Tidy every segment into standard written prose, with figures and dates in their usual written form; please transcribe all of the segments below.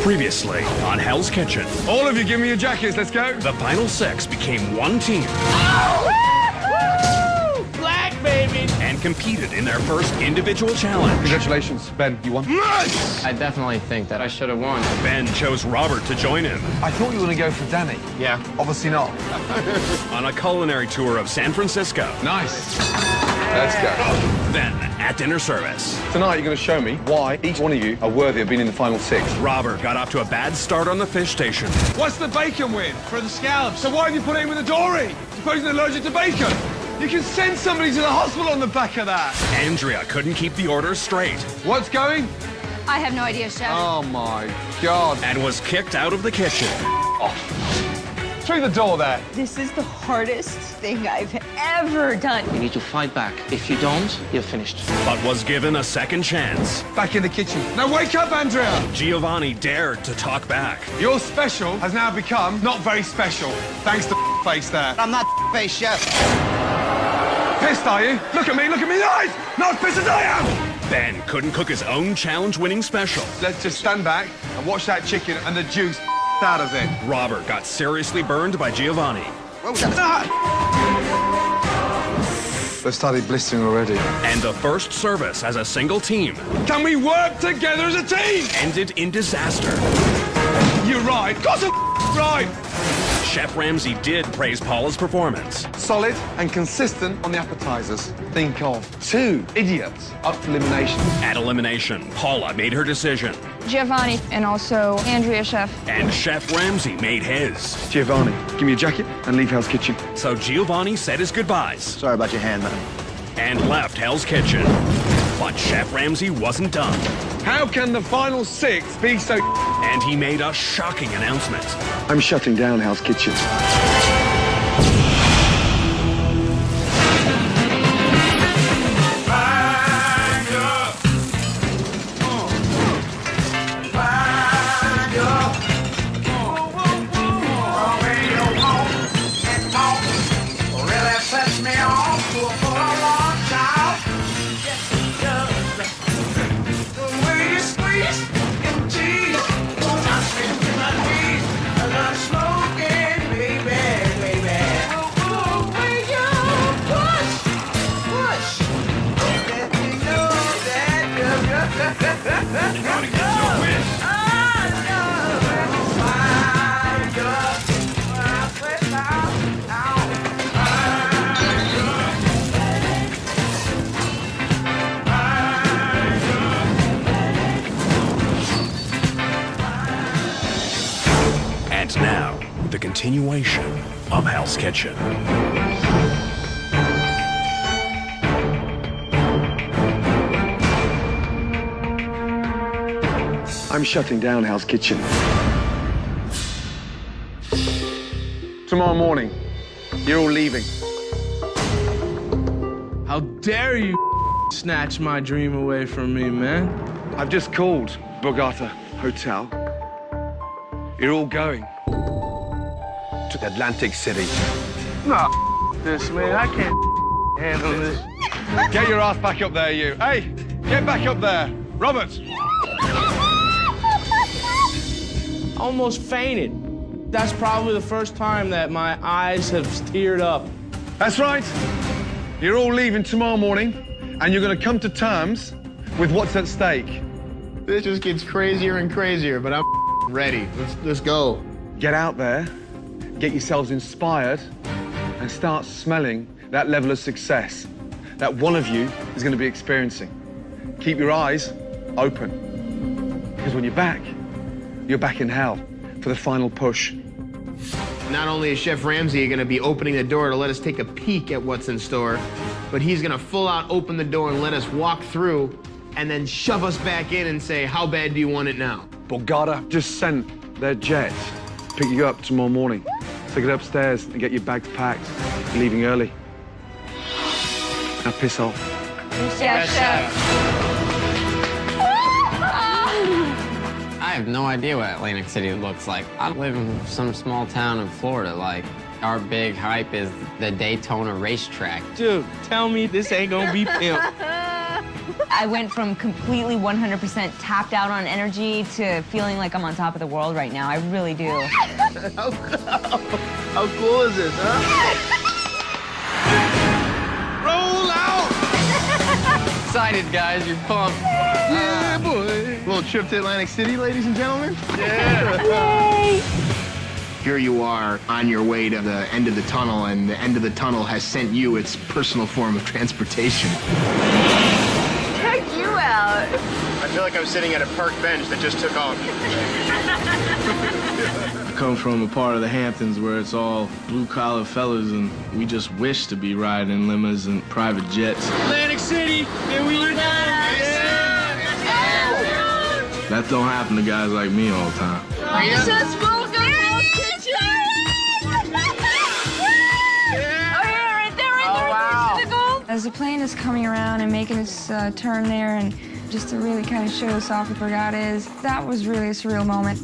Previously on Hell's Kitchen. All of you, give me your jackets, let's go. The final six became one team. Black, baby! And competed in their first individual challenge. Congratulations, Ben, you won. I definitely think that I should have won. Ben chose Robert to join him I thought you were going to go for Danny. Yeah. Obviously not. on a culinary tour of San Francisco. Nice. Let's go. Then, at dinner service, Tonight you're going to show me why each one of you are worthy of being in the final six. Robert got off to a bad start on the fish station. What's the bacon with? For the scallops. So why have you put it in with a dory? Suppose you're allergic to bacon? You can send somebody to the hospital on the back of that. Andrea couldn't keep the orders straight What's going? I have no idea, Chef. Oh my God. and was kicked out of the kitchen. Through the door there. This is the hardest thing I've ever done. You need to fight back. If you don't, you're finished. But was given a second chance. Back in the kitchen. Now wake up, Andrea. Giovanni dared to talk back. Your special has now become not very special, thanks to face there. I'm not face chef. Pissed, are you? Look at me in the eyes! Not as pissed as I am! Ben couldn't cook his own challenge-winning special. Let's just stand back and watch that chicken and the juice out of it. Robert got seriously burned by Giovanni. Where was that? They've started blistering already. And the first service as a single team Can we work together as a team? ended in disaster. You're right. Got some right. Chef Ramsay did praise Paula's performance. Solid and consistent on the appetizers. Think of 2 idiots up for elimination. At elimination, Paula made her decision, Giovanni and also Andrea, Chef. and Chef Ramsay made his. Giovanni, give me a jacket and leave Hell's Kitchen. So Giovanni said his goodbyes Sorry about your hand, man. and left Hell's Kitchen. But Chef Ramsay wasn't done, How can the final 6 be so... and he made a shocking announcement. I'm shutting down Hell's Kitchen. And now, the continuation of Hell's Kitchen. I'm shutting down Hell's Kitchen. Tomorrow morning, you're all leaving. How dare you snatch my dream away from me, man? I've just called Borgata Hotel. You're all going to Atlantic City. No, this, man. I can't handle this. Get your ass back up there, you. Hey, get back up there. Robert. Almost fainted. That's probably the first time that my eyes have teared up. That's right. You're all leaving tomorrow morning, and you're going to come to terms with what's at stake. This just gets crazier and crazier, but I'm ready. Let's go. Get out there, get yourselves inspired, and start smelling that level of success that one of you is going to be experiencing. Keep your eyes open, because when you're back in hell for the final push. Not only is Chef Ramsay going to be opening the door to let us take a peek at what's in store, but he's going to full out open the door and let us walk through and then shove us back in and say, how bad do you want it now? Borgata just sent their jet to pick you up tomorrow morning. So get upstairs and get your bags packed. You're leaving early. Now piss off. Yes, Chef. I have no idea what Atlantic City looks like. I live in some small town in Florida. Like, our big hype is the Daytona racetrack. Dude, tell me this ain't gonna be pimp. I went from completely 100% tapped out on energy to feeling like I'm on top of the world right now. I really do. How cool is this, huh? Roll out! Excited, guys. You're pumped. Yeah, boy. Little trip to Atlantic City, ladies and gentlemen. Yeah. Yay! Here you are on your way to the end of the tunnel, and the end of the tunnel has sent you its personal form of transportation. Check you out. I feel like I'm sitting at a park bench that just took off. I come from a part of the Hamptons where it's all blue-collar fellas, and we just wish to be riding in limos and private jets. Atlantic City, here we go! That don't happen to guys like me all the time. As the plane is coming around and making its turn there, and just to really kind of show us off what Borgata is, that was really a surreal moment.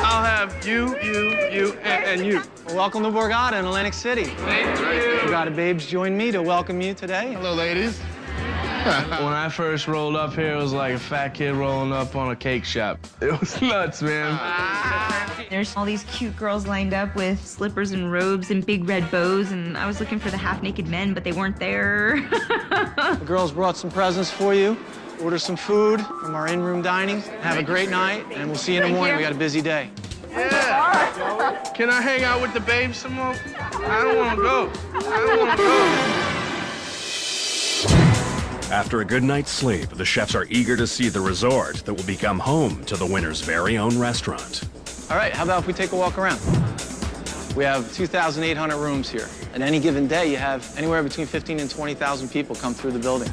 I'll have you, and you. Welcome to Borgata in Atlantic City. Thank you. Borgata babes join me to welcome you today. Hello, ladies. When I first rolled up here, it was like a fat kid rolling up on a cake shop. It was nuts, man. There's all these cute girls lined up with slippers and robes and big red bows, and I was looking for the half-naked men, but they weren't there. The girls brought some presents for you. Order some food from our in-room dining. Have a great night, and we'll see you in the morning. We got a busy day. Yeah. Can I hang out with the babes some more? I don't want to go. I don't want to go. After a good night's sleep, the chefs are eager to see the resort that will become home to the winner's very own restaurant. All right, how about if we take a walk around? We have 2,800 rooms here. At any given day, you have anywhere between 15 and 20,000 people come through the building.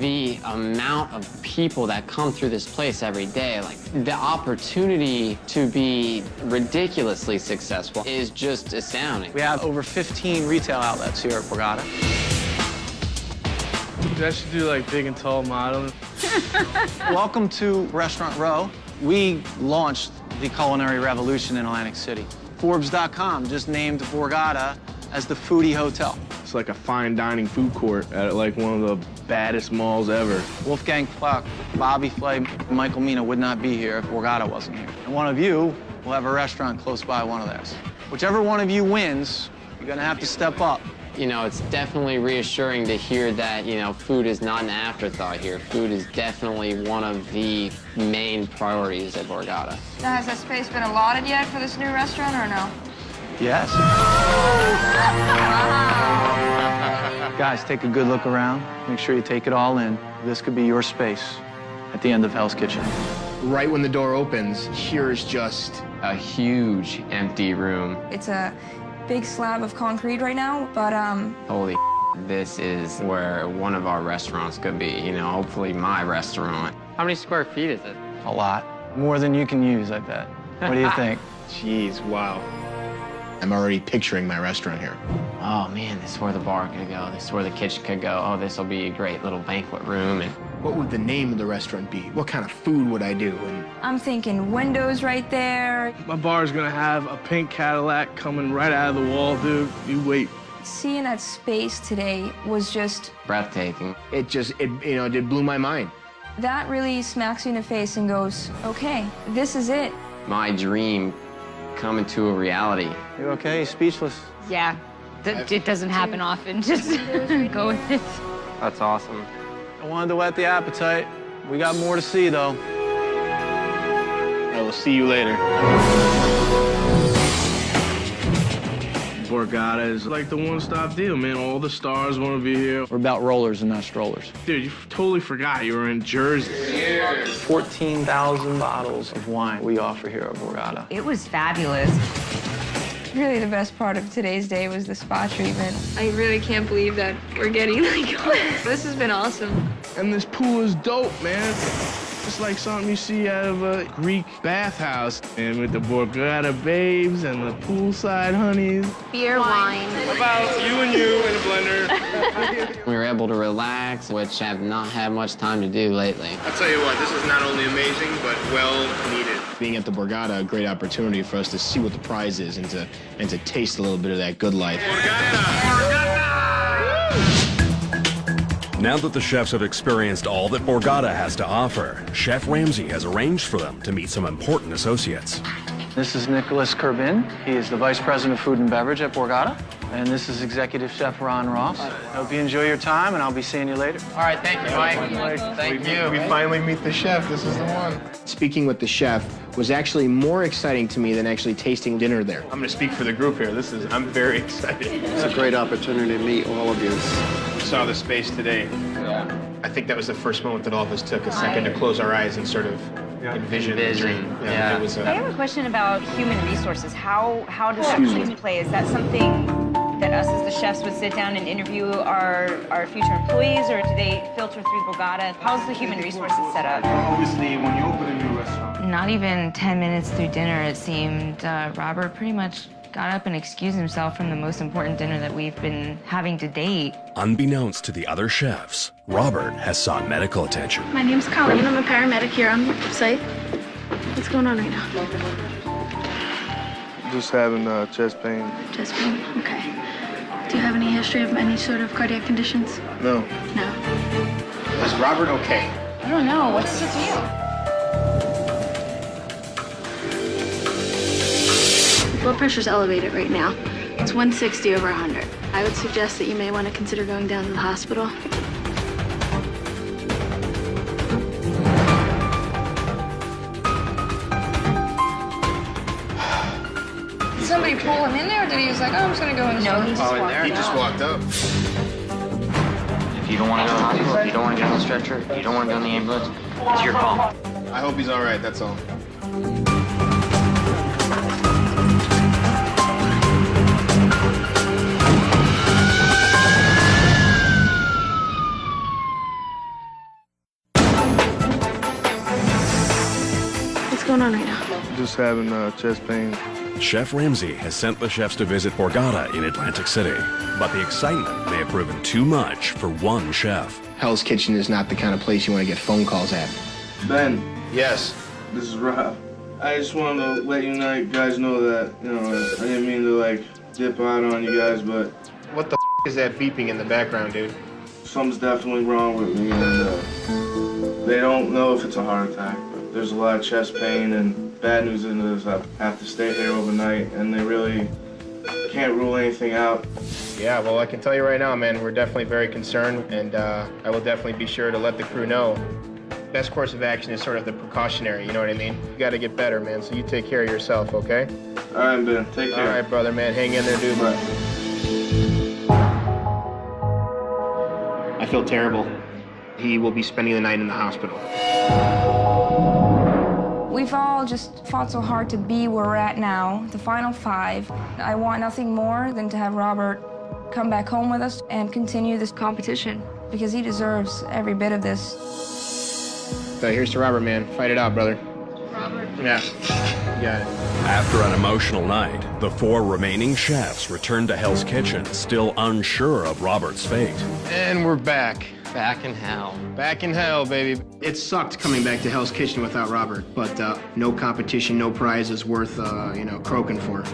The amount of people that come through this place every day, like the opportunity to be ridiculously successful is just astounding. We have over 15 retail outlets here at Borgata. I should do like big and tall modeling. Welcome to Restaurant Row. We launched the culinary revolution in Atlantic City. Forbes.com just named Borgata as the foodie hotel. It's like a fine dining food court at like one of the baddest malls ever. Wolfgang Puck, Bobby Flay, Michael Mina would not be here if Borgata wasn't here. And one of you will have a restaurant close by one of theirs. Whichever one of you wins, you're gonna have to step up. You know, it's definitely reassuring to hear that, you know, food is not an afterthought here. Food is definitely one of the main priorities at Borgata. Now, has that space been allotted yet for this new restaurant, or no? Yes. Guys, take a good look around. Make sure you take it all in. This could be your space at the end of Hell's Kitchen. Right when the door opens, here's just A huge empty room. It's a big slab of concrete right now, but Holy this is where one of our restaurants could be, you know, hopefully my restaurant. How many square feet is it? A lot. More than you can use, I bet. What do you think? Jeez, wow. I'm already picturing my restaurant here. Oh man, this is where the bar could go. This is where the kitchen could go. Oh, this will be a great little banquet room. And What would the name of the restaurant be? What kind of food would I do? And I'm thinking windows right there. My bar's gonna have a pink Cadillac coming right out of the wall, dude. You wait. Seeing that space today was just, breathtaking. it blew my mind. that really smacks you in the face and goes, okay, this is it. My dream coming to a reality. You okay? Speechless? Yeah, it doesn't happen often. Just go with it. That's awesome. I wanted to whet the appetite. We got more to see, though. I will see you later. Borgata is like the one-stop deal, man. All the stars want to be here. We're about rollers and not strollers. Dude, you totally forgot you were in Jersey. 14,000 bottles of wine we offer here at Borgata. It was fabulous. Really, the best part of today's day was the spa treatment. I really can't believe that we're getting like, this has been awesome. And this pool is dope, man. This looks like something you see out of a Greek bathhouse. And with the Borgata babes and the poolside honeys. Beer, wine. About you and a blender. We were able to relax, which I've not had much time to do lately. I'll tell you what, this is not only amazing, but well needed. Being at the Borgata, a great opportunity for us to see what the prize is and to taste a little bit of that good life. Now that the chefs have experienced all that Borgata has to offer, Chef Ramsay has arranged for them to meet some important associates. This is Nicholas Kerbin. He is the Vice President of Food and Beverage at Borgata. And this is Executive Chef Ron Ross. I hope you enjoy your time, and I'll be seeing you later. All right, thank you, Mike. Thank you. We finally meet the chef. This is the one. Speaking with the chef was actually more exciting to me than actually tasting dinner there. I'm going to speak for the group here. I'm very excited. It's a great opportunity to meet all of you. We saw the space today. Yeah. I think that was the first moment that all of us took a second to close our eyes and sort of envision the dream. Yeah. It was, I have a question about human resources. How does that come into play? Is that something that us as the chefs would sit down and interview our future employees, or do they filter through Borgata? How's the human resources set up? Obviously, when you open a new restaurant. Not even 10 minutes through dinner, it seemed, Robert pretty much got up and excused himself from the most important dinner that we've been having to date. Unbeknownst to the other chefs, Robert has sought medical attention. My name's Colleen. I'm a paramedic here on site. What's going on right now? Just having chest pain. Chest pain? Okay. Do you have any history of any sort of cardiac conditions? No. No. Is Robert okay? I don't know. What's the deal? Blood pressure's elevated right now. It's 160 over 100. I would suggest that you may want to consider going down to the hospital. Did somebody pull him in there, or did he just like, oh, I'm just gonna go in? No, he just walked out. He just walked up. If you don't want to go to the hospital, if you don't want to get on the stretcher, if you don't want to go in the ambulance, it's your call. I hope he's all right, that's all. What's going on right now? Just having chest pain. Chef Ramsay has sent the chefs to visit Borgata in Atlantic City, but the excitement may have proven too much for one chef. Hell's Kitchen is not the kind of place you want to get phone calls at. Ben, Yes. this is Rob. I just wanted to let you guys know that, I didn't mean to, dip out on you guys, but What the is that beeping in the background, dude? something's definitely wrong with me, and they don't know if it's a heart attack, but there's a lot of chest pain, and bad news is I have to stay here overnight, and they really can't rule anything out. Yeah, well, I can tell you right now, man, we're definitely very concerned, and I will definitely be sure to let the crew know. Best course of action is sort of the precautionary, you know what I mean? You got to get better, man, so you take care of yourself, okay? All right, Ben, take care. All right, brother, man, hang in there, dude. Right. I feel terrible. He will be spending the night in the hospital. We've all just fought so hard to be where we're at now, the final five. I want nothing more than to have Robert come back home with us and continue this competition, because he deserves every bit of this. So here's to Robert, man. Fight it out, brother. Robert. Yeah, you got it. After an emotional night, the 4 remaining chefs return to Hell's Kitchen, still unsure of Robert's fate. And we're back. Back in hell. Back in hell, baby. It sucked coming back to Hell's Kitchen without Robert, but no competition, no prize is worth, croaking for.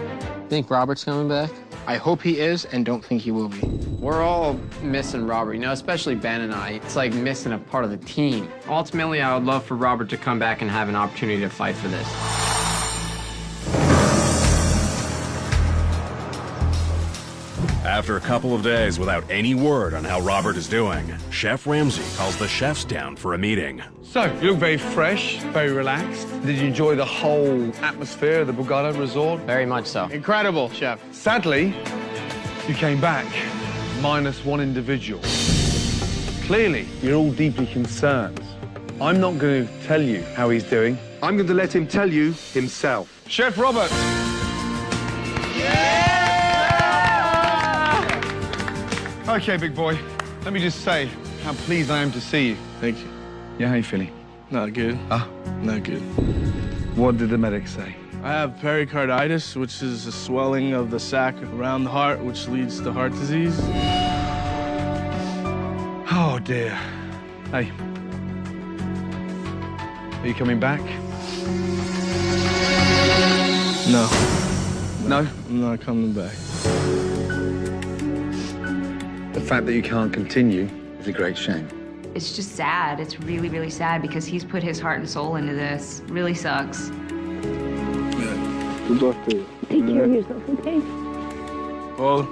Think Robert's coming back? I hope he is, and don't think he will be. We're all missing Robert, especially Ben and I. It's like missing a part of the team. Ultimately, I would love for Robert to come back and have an opportunity to fight for this. After a couple of days without any word on how Robert is doing, Chef Ramsay calls the chefs down for a meeting. So, you look very fresh, very relaxed. Did you enjoy the whole atmosphere of the Borgata Resort? Very much so. Incredible, chef. Sadly, you came back minus one individual. Clearly, you're all deeply concerned. I'm not going to tell you how he's doing. I'm going to let him tell you himself. Chef Robert! Okay, big boy, let me just say how pleased I am to see you. Thank you. Yeah, how you feeling? Not good. Huh? Not good. What did the medic say? I have pericarditis, which is a swelling of the sac around the heart, which leads to heart disease. Oh, dear. Hey. Are you coming back? No. No? I'm not coming back. The fact that you can't continue is a great shame. It's just sad. It's really, really sad because he's put his heart and soul into this. Really sucks. Good luck to you. Take care of yourself, okay? Oh.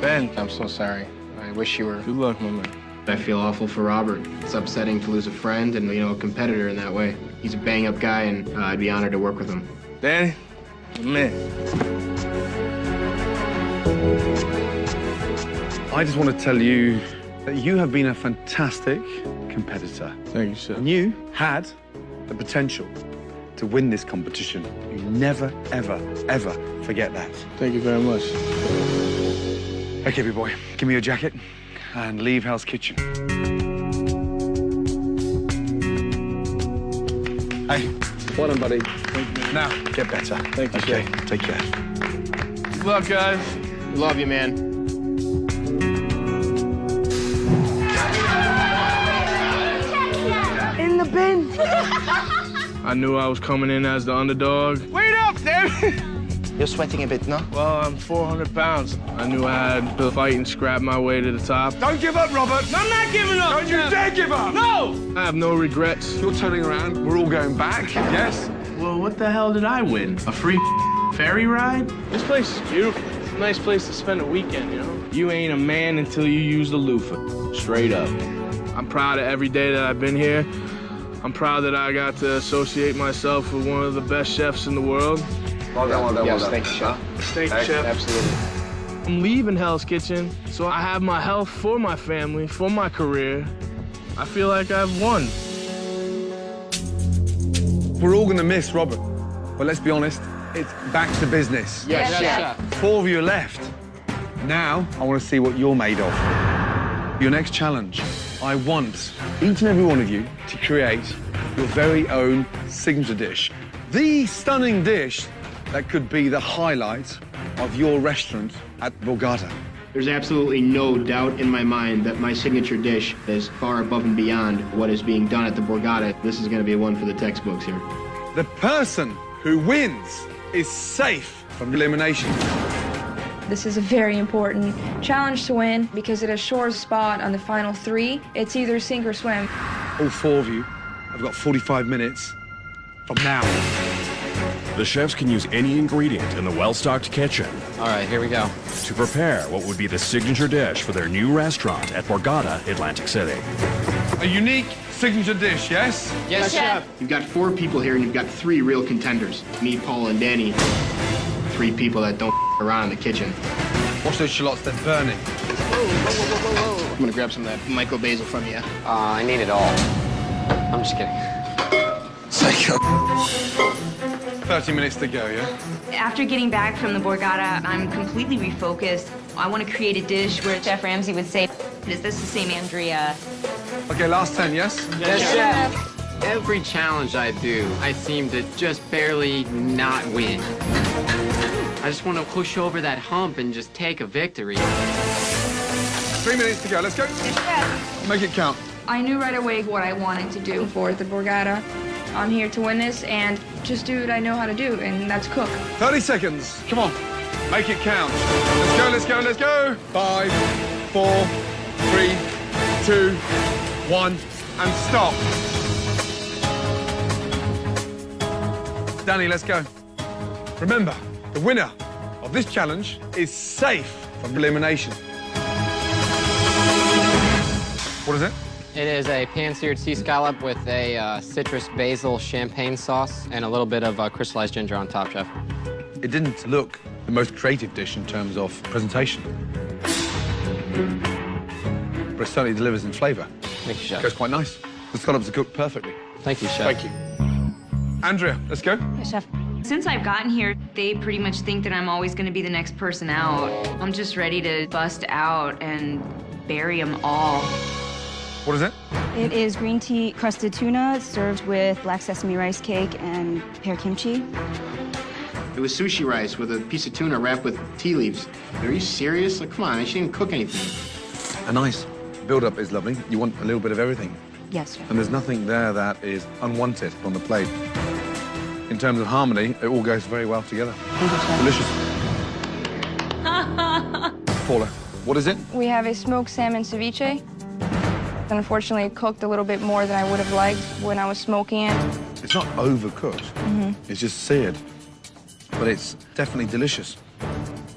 Ben. I'm so sorry. I wish you were. Good luck, my man. I feel awful for Robert. It's upsetting to lose a friend and, you know, a competitor in that way. He's a bang-up guy, and I'd be honored to work with him. Danny, man. I just want to tell you that you have been a fantastic competitor. Thank you, sir. And you had the potential to win this competition. You never, ever, ever forget that. Thank you very much. Okay, big boy, give me your jacket and leave Hell's Kitchen. Hey. Well done, buddy. Now, get better. Thank you, okay, sir. take care. Good luck, guys. Love you, man. In the bin. I knew I was coming in as the underdog. Wait up, David! You're sweating a bit, no? Well, I'm 400 pounds. I knew I had to fight and scrap my way to the top. Don't give up, Robert. I'm not giving up! Don't you dare give up! No! I have no regrets. You're turning around. We're all going back. Yes? Well, what the hell did I win? A free ferry ride? This place is beautiful. It's a nice place to spend a weekend, you know? You ain't a man until you use the loofah. Straight up. I'm proud of every day that I've been here. I'm proud that I got to associate myself with one of the best chefs in the world. Well done, well done, Yes, well done. thank you, Chef. Thank you, Chef. Absolutely. I'm leaving Hell's Kitchen, so I have my health for my family, for my career. I feel like I've won. We're all gonna miss Robert. But let's be honest, it's back to business. Yes, Chef. 4 of you are left. Now, I want to see what you're made of. Your next challenge. I want each and every one of you to create your very own signature dish. The stunning dish that could be the highlight of your restaurant at Borgata. There's absolutely no doubt in my mind that my signature dish is far above and beyond what is being done at the Borgata. This is going to be one for the textbooks here. The person who wins is safe from elimination. This is a very important challenge to win because it assures a spot on the final 3. It's either sink or swim. All 4 of you have got 45 minutes from now. The chefs can use any ingredient in the well-stocked kitchen All right, here we go. to prepare what would be the signature dish for their new restaurant at Borgata, Atlantic City. A unique signature dish, yes? Yes, Chef. You've got 4 people here, and you've got 3 real contenders. Me, Paul, and Danny. 3 people that don't around in the kitchen. Watch those shallots, they're burning. I'm gonna grab some of that Michael Basil from you. I need it all. I'm just kidding. Psycho. 30 minutes to go, yeah? After getting back from the Borgata, I'm completely refocused. I want to create a dish where Chef Ramsay would say, is this the same Andrea? Okay, last 10, yes? Yes, Chef. Every challenge I do, I seem to just barely not win. I just want to push over that hump and just take a victory. 3 minutes to go, let's go. Make it count. I knew right away what I wanted to do for the Borgata. I'm here to win this and just do what I know how to do, and that's cook. 30 seconds, come on. Make it count. Let's go, let's go, let's go. 5, 4, 3, 2, 1, and stop. Danny, let's go. Remember, the winner of this challenge is safe from elimination. What is it? It is a pan-seared sea scallop with a citrus basil champagne sauce and a little bit of crystallized ginger on top, Chef. It didn't look the most creative dish in terms of presentation. But it certainly delivers in flavor. Thank you, Chef. It goes quite nice. The scallops are cooked perfectly. Thank you, Chef. Thank you. Andrea, let's go. Yes, Chef. Since I've gotten here, they pretty much think that I'm always going to be the next person out. I'm just ready to bust out and bury them all. What is it? It is green tea crusted tuna served with black sesame rice cake and pear kimchi. It was sushi rice with a piece of tuna wrapped with tea leaves. Are you serious? Like, come on, she didn't cook anything. A nice build-up is lovely. You want a little bit of everything. Yes, Chef. And there's nothing there that is unwanted on the plate. In terms of harmony, it all goes very well together. Thank you, Chef. Delicious. Paula, what is it? We have a smoked salmon ceviche. Unfortunately, it cooked a little bit more than I would have liked when I was smoking it. It's not overcooked. It's just seared. But it's definitely delicious.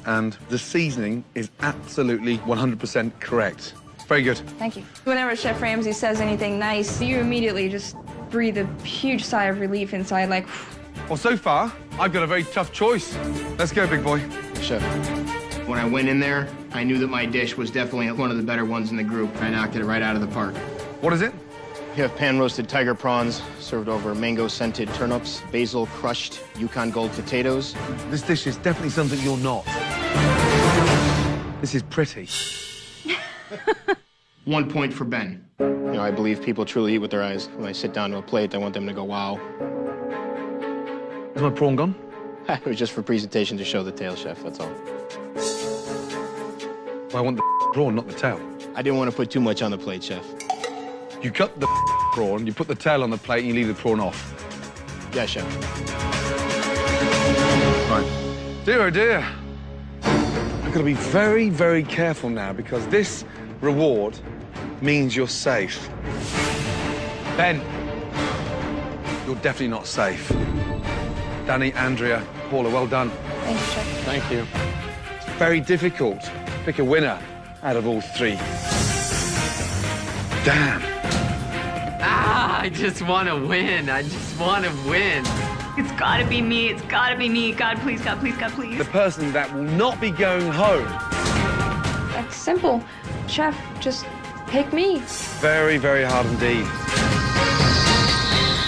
And the seasoning is absolutely 100% correct. Very good. Thank you. Whenever Chef Ramsay says anything nice, you immediately just breathe a huge sigh of relief inside, like... Well, so far, I've got a very tough choice. Let's go, big boy. Chef, when I went in there, I knew that my dish was definitely one of the better ones in the group. I knocked it right out of the park. What is it? You have pan-roasted tiger prawns served over mango-scented turnips, basil crushed Yukon Gold potatoes. This dish is definitely something you're not. This is pretty. 1 point for Ben. You know, I believe people truly eat with their eyes. When I sit down to a plate, I want them to go, wow. Is my prawn gone? It was just for presentation to show the tail, Chef, that's all. Well, I want the prawn, not the tail. I didn't want to put too much on the plate, Chef. You cut the prawn, you put the tail on the plate, and you leave the prawn off. Yeah, Chef. Right. Dear, oh dear. I've got to be very, very careful now because this reward means you're safe. Ben, you're definitely not safe. Danny, Andrea, Paula, well done. Thank you, Chef. Thank you. It's very difficult to pick a winner out of all three. Damn. I just want to win. I just want to win. It's gotta be me. It's gotta be me. God, please, God, please, God, please. The person that will not be going home. That's simple. Chef, just pick me. Very, very hard indeed.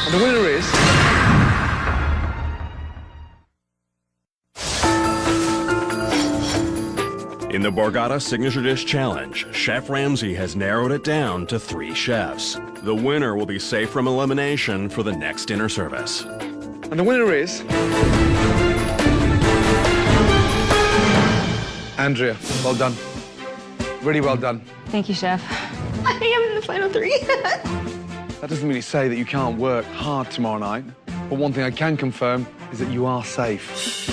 And the winner is... In the Borgata Signature Dish Challenge, Chef Ramsay has narrowed it down to 3 chefs. The winner will be safe from elimination for the next dinner service. And the winner is... Andrea, well done. Really well done. Thank you, Chef. I am in the final 3. That doesn't really say that you can't work hard tomorrow night. But one thing I can confirm is that you are safe.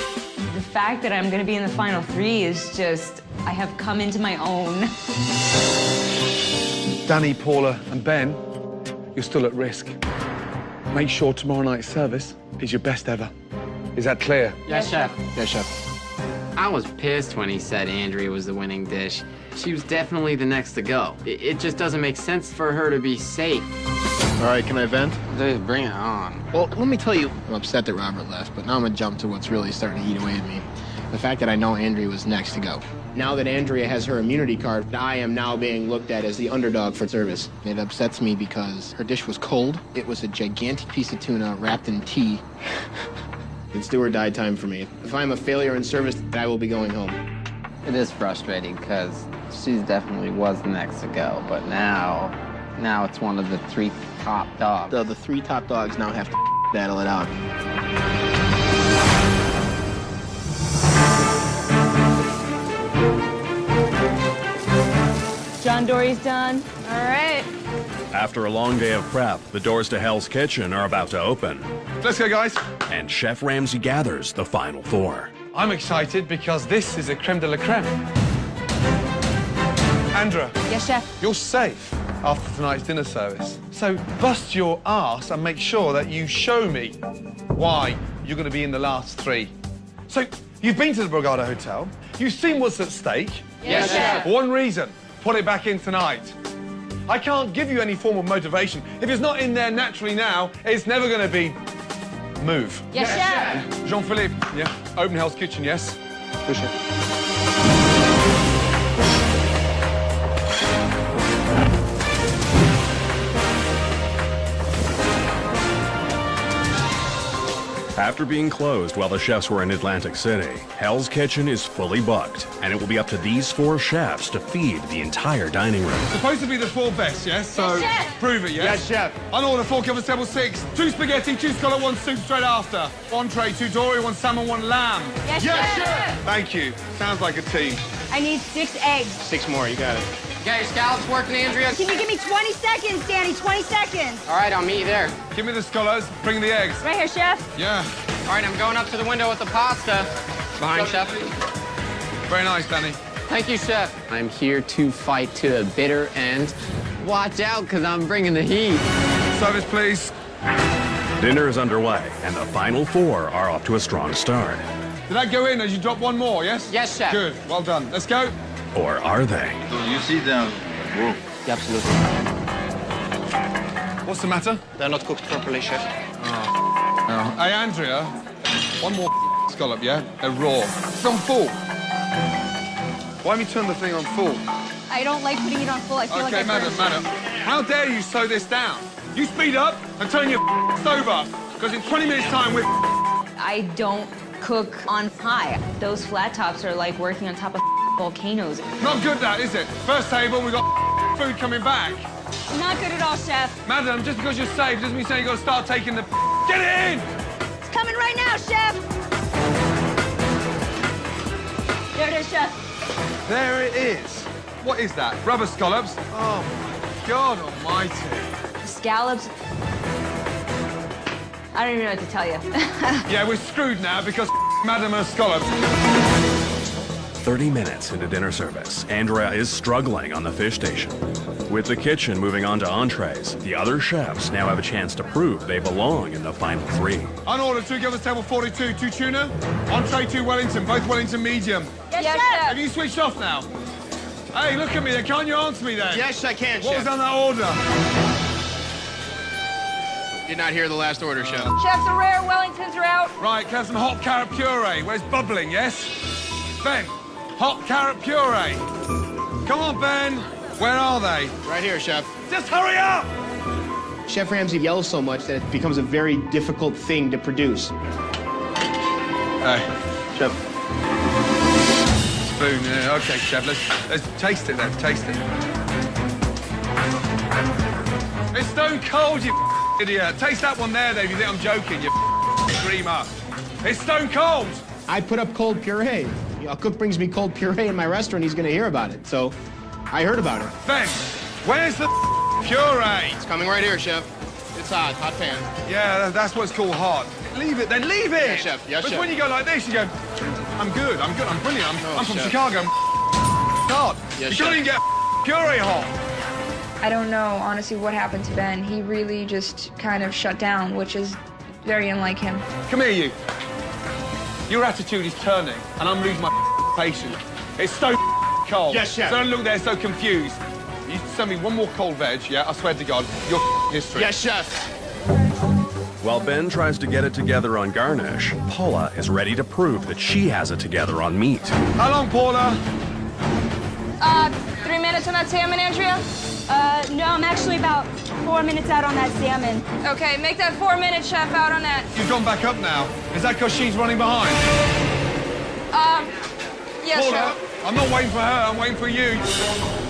The fact that I'm gonna be in the final 3 is just, I have come into my own. Danny, Paula, and Ben, you're still at risk. Make sure tomorrow night's service is your best ever. Is that clear? Yes, Chef. Yes, Chef. I was pissed when he said Andrea was the winning dish. She was definitely the next to go. It just doesn't make sense for her to be safe. All right, can I vent? Dude, bring it on. Well, let me tell you, I'm upset that Robert left, but now I'm gonna jump to what's really starting to eat away at me. The fact that I know Andrea was next to go. Now that Andrea has her immunity card, I am now being looked at as the underdog for service. It upsets me because her dish was cold. It was a gigantic piece of tuna wrapped in tea. It's do or die time for me. If I'm a failure in service, I will be going home. It is frustrating because she definitely was the next to go, but now it's one of the 3 top dogs. The 3 top dogs now have to battle it out. John Dory's done. All right. After a long day of prep, the doors to Hell's Kitchen are about to open. Let's go, guys. And Chef Ramsay gathers the final 4. I'm excited because this is a creme de la creme. Andrea. Yes, Chef. You're safe after tonight's dinner service. So bust your ass and make sure that you show me why you're going to be in the last 3. So you've been to the Borgata Hotel. You've seen what's at stake. Yes, Chef. One reason. Put it back in tonight. I can't give you any form of motivation. If it's not in there naturally now, it's never going to be... Move. Yes, Chef. Jean-Philippe. Yeah. Open Hell's Kitchen, yes? Push it. After being closed while the chefs were in Atlantic City, Hell's Kitchen is fully booked, and it will be up to these 4 chefs to feed the entire dining room. Supposed to be the 4 best, yes? So Yes, chef. prove it, yes? Yes, chef. On order, 4 covers, table 6. 2 spaghetti, 2 scallop, 1 soup straight after. Entree, 2 dory, 1 salmon, 1 lamb. Yes, chef. Thank you. Sounds like a team. I need 6 eggs. 6 more, you got it. Got your scallops working, Andrea? Can you give me 20 seconds, Danny? 20 seconds. All right, I'll meet you there. Give me the scallops, bring the eggs. Right here, chef. Yeah. All right, I'm going up to the window with the pasta. Behind, chef. Very nice, Danny. Thank you, chef. I'm here to fight to the bitter end. Watch out, because I'm bringing the heat. Service, please. Dinner is underway, and the final 4 are off to a strong start. Did that go in as you drop 1 more, yes? Yes, chef. Good, well done. Let's go. Or are they? You sit down. Whoa. Yeah, absolutely. What's the matter? They're not cooked properly, chef. Oh. Hey, Andrea, 1 more scallop, yeah? They're raw. It's on full. Why have you turned the thing on full? I don't like putting it on full. I feel like Okay, madam. How dare you slow this down? You speed up and turn your stove up, because in 20 minutes' time, we're... I don't cook on high. Those flat tops are like working on top of volcanoes. Not good, that, is it? First table, we got food coming back. Not good at all, chef. Madam, just because you're safe doesn't mean you got to start taking the... Get it in! It's coming right now, chef. There it is, chef. There it is. What is that? Rubber scallops? Oh, my God almighty. Scallops. I don't even know what to tell you. Yeah, we're screwed now because Madam her scallops. 30 minutes into dinner service, Andrea is struggling on the fish station. With the kitchen moving on to entrees, the other chefs now have a chance to prove they belong in the final 3. On order, 2 gills, table 42, 2 tuna. Entree, 2 Wellington, both Wellington medium. Yes, chef. Have you switched off now? Hey, look at me then. Can't you answer me then? Yes, I can, What chef. was on that order? Did not hear the last order, chef. Chef, the rare Wellingtons are out. Right, can I have some hot carrot puree? Where's bubbling, yes? Ben, hot carrot puree. Come on, Ben. Where are they? Right here, chef. Just hurry up! Chef Ramsay yells so much that it becomes a very difficult thing to produce. Hey, Chef. Spoon, yeah. Okay, Chef, let's taste it then, taste it. It's stone cold, you idiot. Taste that one there, then, if you think I'm joking, you screamer. It's stone cold. I put up cold puree. A cook brings me cold puree in my restaurant, he's gonna hear about it. So, I heard about it. Ben, where's the puree? It's coming right here, chef. It's hot pan. Yeah, that's what's called hot. Leave it, then leave it. Yes, chef. Yes, but chef. when you go like this, you go, I'm good, I'm brilliant, I'm from chef. Chicago, I'm hot. Yes, you chef. can't even get puree hot. I don't know, honestly, what happened to Ben. He really just kind of shut down, which is very unlike him. Come here, you. Your attitude is turning, and I'm losing my patience. It's so cold. Yes, chef. So don't look there so confused. You send me 1 more cold veg, yeah? I swear to God, your history. Yes, chef. While Ben tries to get it together on garnish, Paula is ready to prove that she has it together on meat. How long, Paula? 3 minutes on that salmon, Andrea? No, I'm actually about 4 minutes out on that salmon. Okay, make that 4 minute, chef, out on that. You've gone back up now. Is that because she's running behind? Yes, Paula, chef. I'm not waiting for her, I'm waiting for you.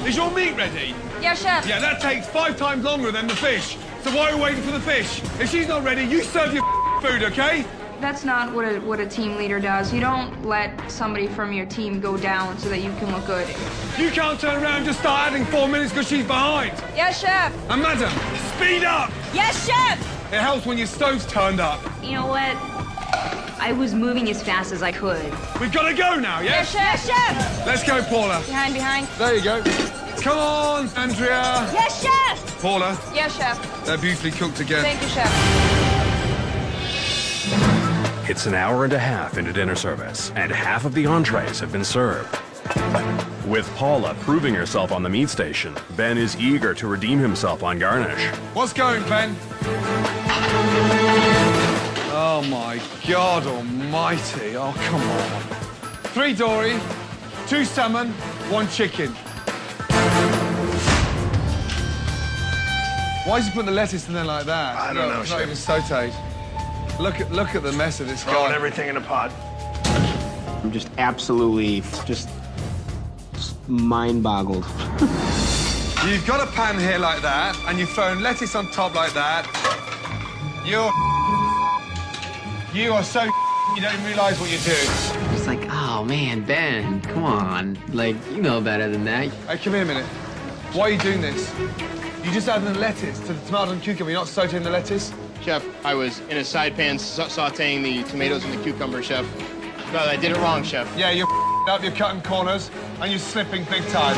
Is your meat ready? Yes, chef. Yeah, that takes 5 times longer than the fish. So why are we waiting for the fish? If she's not ready, you serve your food, okay? That's not what a team leader does. You don't let somebody from your team go down so that you can look good. You can't turn around and just start adding 4 minutes because she's behind. Yes, chef. And madam, speed up! Yes, chef! It helps when your stove's turned up. You know what? I was moving as fast as I could. We've got to go now, yes? Yes, chef. Let's go, Paula. Behind. There you go. Come on, Andrea. Yes, chef! Paula, Yes, chef. they're beautifully cooked again. Thank you, chef. It's an hour and a half into dinner service, and half of the entrees have been served. With Paula proving herself on the meat station, Ben is eager to redeem himself on garnish. What's going, Ben? Oh, my God almighty. Oh, come on. 3 dory, 2 salmon, 1 chicken. Why is he putting the lettuce in there like that? I don't know, It's not chef. even sauteed. Look at the mess of this guy. Throwing everything in a pot. I'm just absolutely just mind-boggled. You've got a pan here like that, and you've thrown lettuce on top like that. You are so you don't even realise what you're doing. It's like, oh man, Ben, come on. Like, you know better than that. Hey, come here a minute. Why are you doing this? You just added the lettuce to the tomato and cucumber. You're not sauteing the lettuce? Chef, I was in a side pan sauteing the tomatoes and the cucumber, Chef. No, I did it wrong, Chef. Yeah, you're up, you're cutting corners, and you're slipping big time.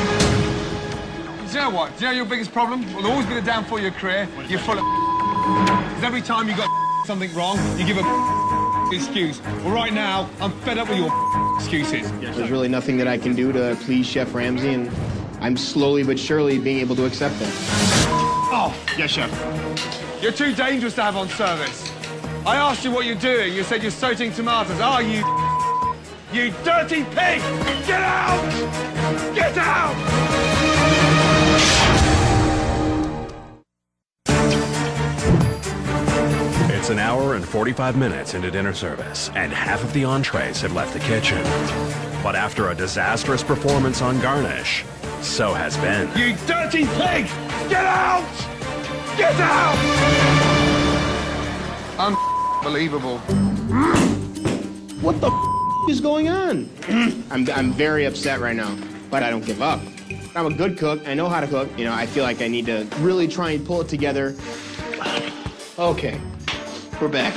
Do you know what? Do you know your biggest problem? Well, there's always been a downfall of your career. You're full of because every time you got something wrong, you give a excuse. Well, right now, I'm fed up with your excuses. There's really nothing that I can do to please Chef Ramsay, and I'm slowly but surely being able to accept that. Oh, Yes, Chef. you're too dangerous to have on service. I asked you what you're doing. You said you're sauteing tomatoes. Oh, you dirty pig! Get out! Get out! It's an hour and 45 minutes into dinner service, and half of the entrees have left the kitchen. But after a disastrous performance on garnish, so has Ben. You dirty pig! Get out! Get out! Unbelievable. What the is going on? I'm very upset right now, but I don't give up. I'm a good cook. I know how to cook. You know, I feel like I need to really try and pull it together. Okay, we're back.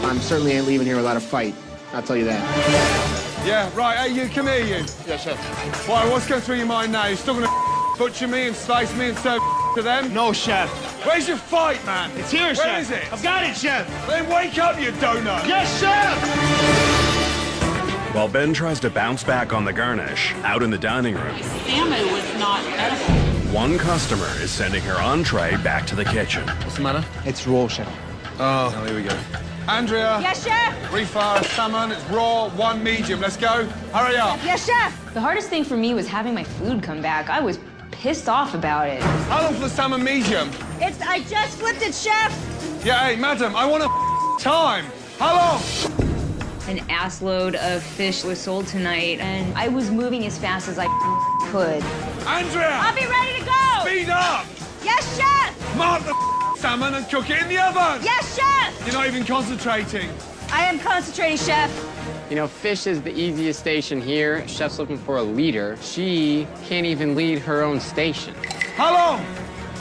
I'm certainly ain't leaving here without a fight. I'll tell you that. Yeah, right. Hey, you, come here, you. Yes, Chef. Why, what's going through your mind now? You're still gonna butcher me and slice me and serve to them? No, Chef. Where's your fight, man? It's here, Chef. Where is it? I've got it, Chef. Then wake up, you donut. Yes, Chef! While Ben tries to bounce back on the garnish, out in the dining room, Salmon was not edible. one customer is sending her entree back to the kitchen. What's the matter? It's raw, Chef. Oh, here we go. Andrea. Yes, chef. Refire a salmon. It's raw, 1 medium. Let's go. Hurry up. Yes, chef. The hardest thing for me was having my food come back. I was pissed off about it. How long for the salmon medium? I just flipped it, chef. Yeah, hey, madam, I want a time. How long? An assload of fish was sold tonight, and I was moving as fast as I could. Andrea! I'll be ready to go. Speed up! Yes, chef. Mark the salmon and cook it in the oven! Yes, chef. You're not even concentrating. I am concentrating, chef. You know, fish is the easiest station here. Chef's looking for a leader. She can't even lead her own station. How long?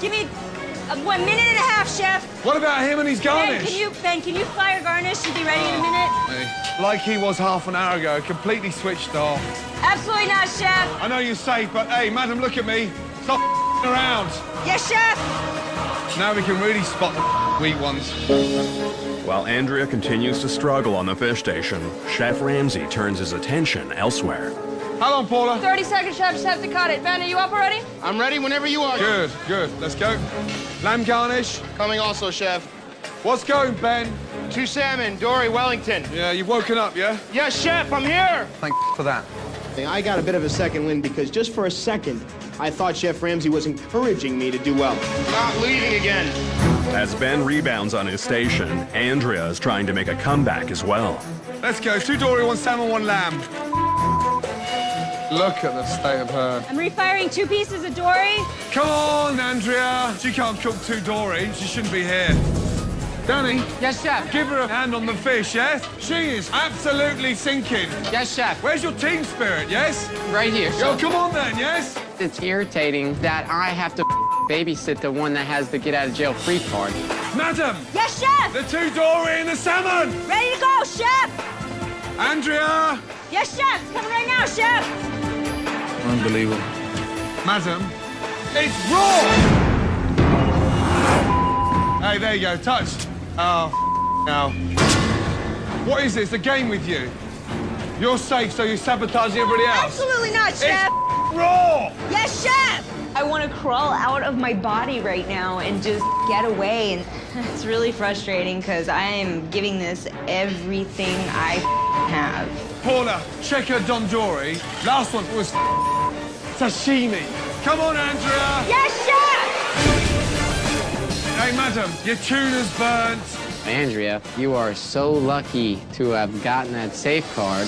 Give me 1 minute and a half, chef. What about him and his garnish? Ben, can you fire garnish and be ready in a minute? Hey, like he was half an hour ago, completely switched off. Absolutely not, chef. I know you're safe, but hey, madam, look at me. Stop around. Yes, chef. Now we can really spot the weak ones. While Andrea continues to struggle on the fish station, Chef Ramsay turns his attention elsewhere. How long, Paula? 30 seconds, chef. Just have to cut it. Ben, are you up already? I'm ready whenever you are. Good, good. Let's go. Lamb garnish. Coming also, Chef. What's going, Ben? 2 salmon, Dory, Wellington. Yeah, you've woken up, yeah? Yes, Chef, I'm here. Thank for that. I got a bit of a second wind because just for a second, I thought Chef Ramsay was encouraging me to do well. Not leaving again. As Ben rebounds on his station, Andrea is trying to make a comeback as well. Let's go. 2 dory, 1 salmon, 1 lamb. Look at the state of her. I'm refiring 2 pieces of dory. Come on, Andrea. She can't cook 2 dory. She shouldn't be here. Danny? Yes, chef. Give her a hand on the fish, yes? She is absolutely sinking. Yes, chef. Where's your team spirit, yes? Right here, Yo, chef. come on then, yes? It's irritating that I have to babysit the one that has the get-out-of-jail-free card. Madam! Yes, chef. The 2 dory and the salmon! Ready to go, chef. Andrea! Yes, chef. It's coming right now, chef. Unbelievable. Madam, it's raw! Hey, there you go, touched. Oh, no. What is this, a game with you? You're safe, so you're sabotaging everybody else? Absolutely not, chef. It's raw! Yes, chef. I want to crawl out of my body right now and just get away. And it's really frustrating because I am giving this everything I have. Paula, check her Dondori. Last one was sashimi. Come on, Andrea. Yes, chef. Hey, madam, your tuna's burnt. Andrea, you are so lucky to have gotten that safe card.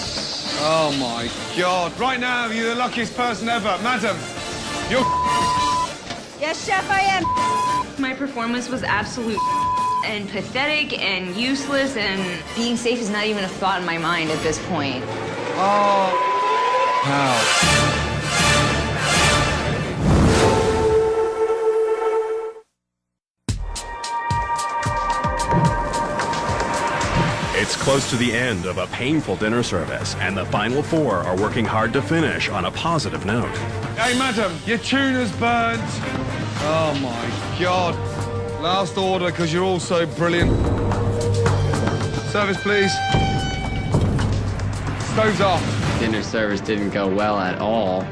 Oh my God. Right now, you're the luckiest person ever. Madam, you're... Yes, Chef, I am. My performance was absolute and pathetic and useless, and being safe is not even a thought in my mind at this point. Oh. Wow. It's close to the end of a painful dinner service, and the final four are working hard to finish on a positive note. Hey, madam, your tuna's burnt. Oh, my God. Last order, because you're all so brilliant. Service, please. Stoves off. Dinner service didn't go well at all,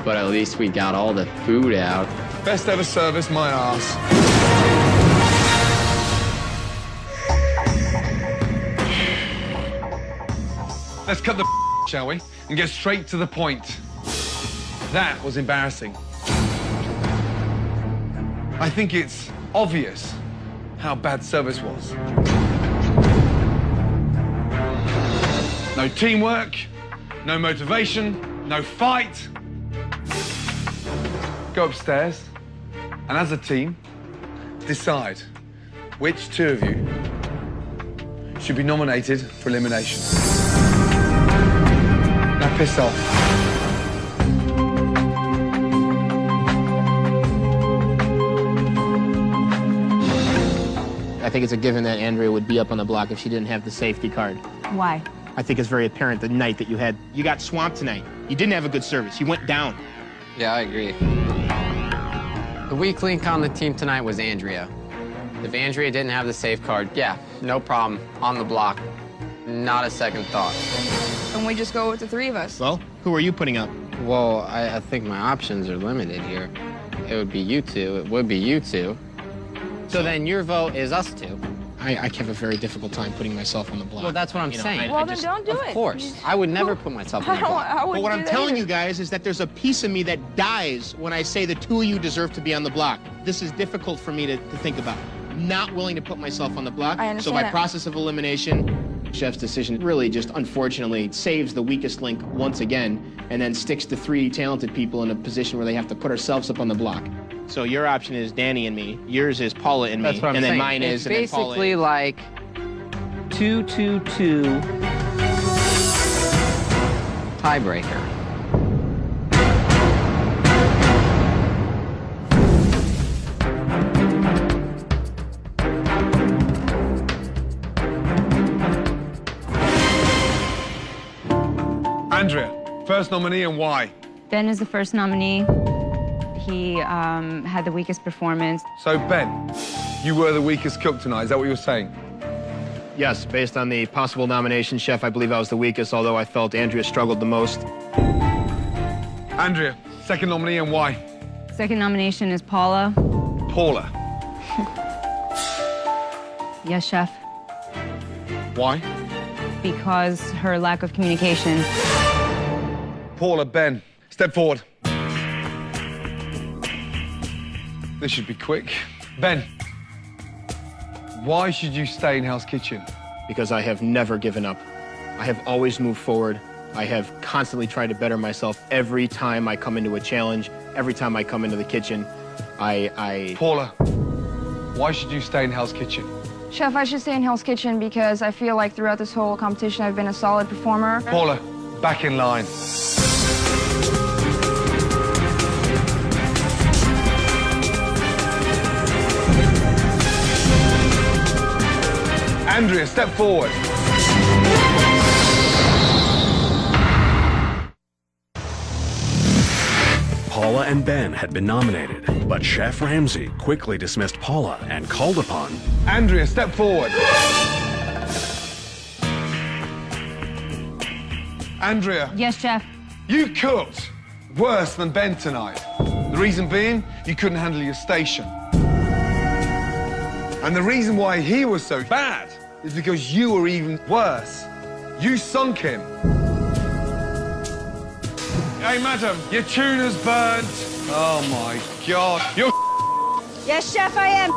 but at least we got all the food out. Best ever service, my ass. Let's cut the shall we? And get straight to the point. That was embarrassing. I think it's obvious how bad service was. No teamwork, no motivation, no fight. Go upstairs and as a team, decide which two of you should be nominated for elimination. Now piss off. I think it's a given that Andrea would be up on the block if she didn't have the safety card. Why? I think it's very apparent the night that you got swamped tonight. You didn't have a good service. You went down. Yeah, I agree. The weak link on the team tonight was Andrea. If Andrea didn't have the safe card, yeah, no problem, on the block. Not a second thought. And we just go with the three of us. Well, who are you putting up? Well, I think my options are limited here. It would be you two. It would be you two. So then your vote is us two. I have a very difficult time putting myself on the block. Well, that's what I'm saying. Well, then don't do it. Of course. I would never put myself on the block. But what I'm telling you guys is that there's a piece of me that dies when I say the two of you deserve to be on the block. This is difficult for me to think about. I'm not willing to put myself on the block. I understand So by that. process of elimination, Chef's decision really just unfortunately saves the weakest link once again and then sticks the three talented people in a position where they have to put ourselves up on the block. So your option is Danny and me. Yours is Paula and me. That's what I'm and then saying. mine It's is, and then Paula basically is. like 2-2-2 tiebreaker. Andrea, first nominee and why? Ben is the first nominee. He had the weakest performance. So, Ben, you were the weakest cook tonight. Is that what you were saying? Yes, based on the possible nomination, Chef, I believe I was the weakest, although I felt Andrea struggled the most. Andrea, second nominee and why? Second nomination is Paula. Paula. Yes, Chef. Why? Because her lack of communication. Paula, Ben, step forward. This should be quick. Ben, why should you stay in Hell's Kitchen? Because I have never given up. I have always moved forward. I have constantly tried to better myself every time I come into a challenge, every time I come into the kitchen. Paula, why should you stay in Hell's Kitchen? Chef, I should stay in Hell's Kitchen because I feel like throughout this whole competition I've been a solid performer. Paula, back in line. Andrea, step forward. Paula and Ben had been nominated, but Chef Ramsay quickly dismissed Paula and called upon Andrea, step forward. Andrea. Yes, Chef. You cooked worse than Ben tonight. The reason being, you couldn't handle your station. And the reason why he was so bad is because you were even worse. You sunk him. Hey, madam, your tuna's burnt. Oh, my God. You're... Yes, Chef, I am.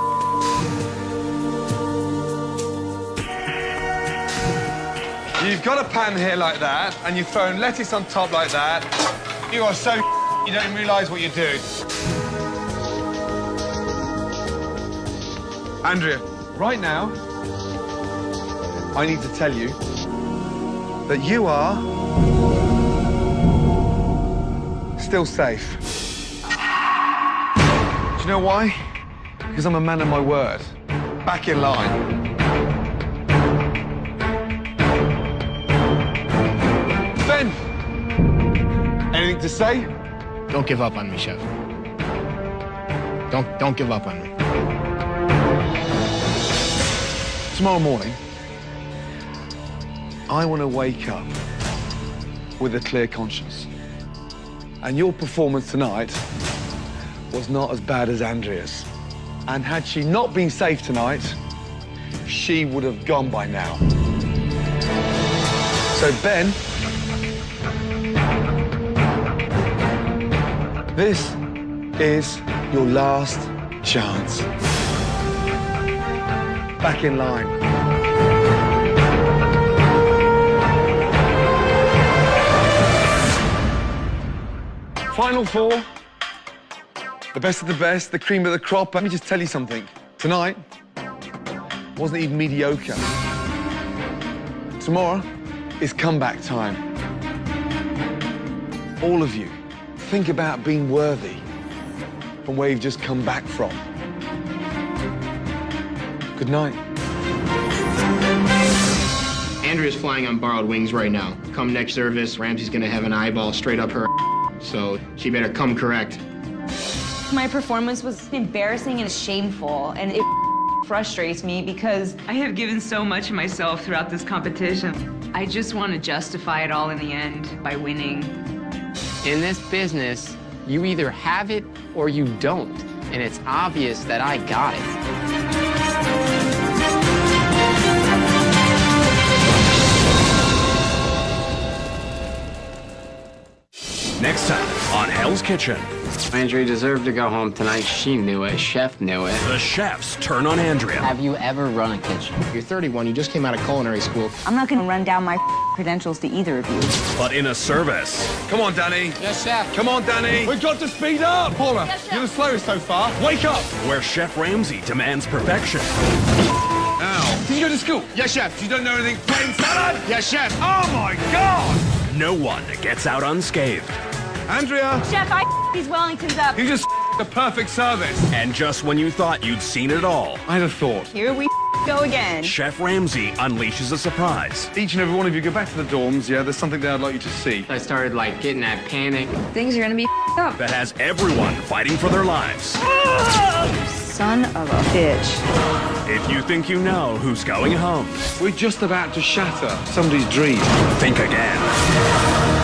You've got a pan here like that, and you've thrown lettuce on top like that. You are so you don't even realise what you're doing. Andrea, right now, I need to tell you that you are still safe. Do you know why? Because I'm a man of my word. Back in line. Ben! Anything to say? Don't give up on me, Chef. Don't give up on me. Tomorrow morning, I want to wake up with a clear conscience. And your performance tonight was not as bad as Andrea's. And had she not been safe tonight, she would have gone by now. So, Ben, this is your last chance. Back in line. Final four. The best of the best, the cream of the crop. Let me just tell you something. Tonight wasn't even mediocre. Tomorrow is comeback time. All of you, think about being worthy from where you've just come back from. Good night. Andrea's flying on borrowed wings right now. Come next service, Ramsey's gonna have an eyeball straight up her, so she better come correct. My performance was embarrassing and shameful, and it frustrates me because I have given so much of myself throughout this competition. I just want to justify it all in the end by winning. In this business, you either have it or you don't, and it's obvious that I got it. Next time on Hell's Kitchen. Andrea deserved to go home tonight. She knew it. Chef knew it. The chefs turn on Andrea. Have you ever run a kitchen? You're 31, you just came out of culinary school. I'm not gonna run down my credentials to either of you. But in a service. Come on, Danny. Yes, chef. Come on, Danny. We've got to speed up. Paula, you're the slowest so far. Wake up. Where Chef Ramsey demands perfection. Ow. Did you go to school? Yes, Chef. You don't know anything plain salad? Yes, Chef. Oh, my God. No one gets out unscathed. Andrea. Chef, these Wellingtons up. You just the perfect service. And just when you thought you'd seen it all, I had a thought. Here we go again. Chef Ramsey unleashes a surprise. Each and every one of you go back to the dorms, yeah? There's something there I'd like you to see. I started, like, getting that panic. Things are gonna be up. That has everyone fighting for their lives. Son of a bitch. If you think you know who's going home, We're just about to shatter somebody's dream. think again.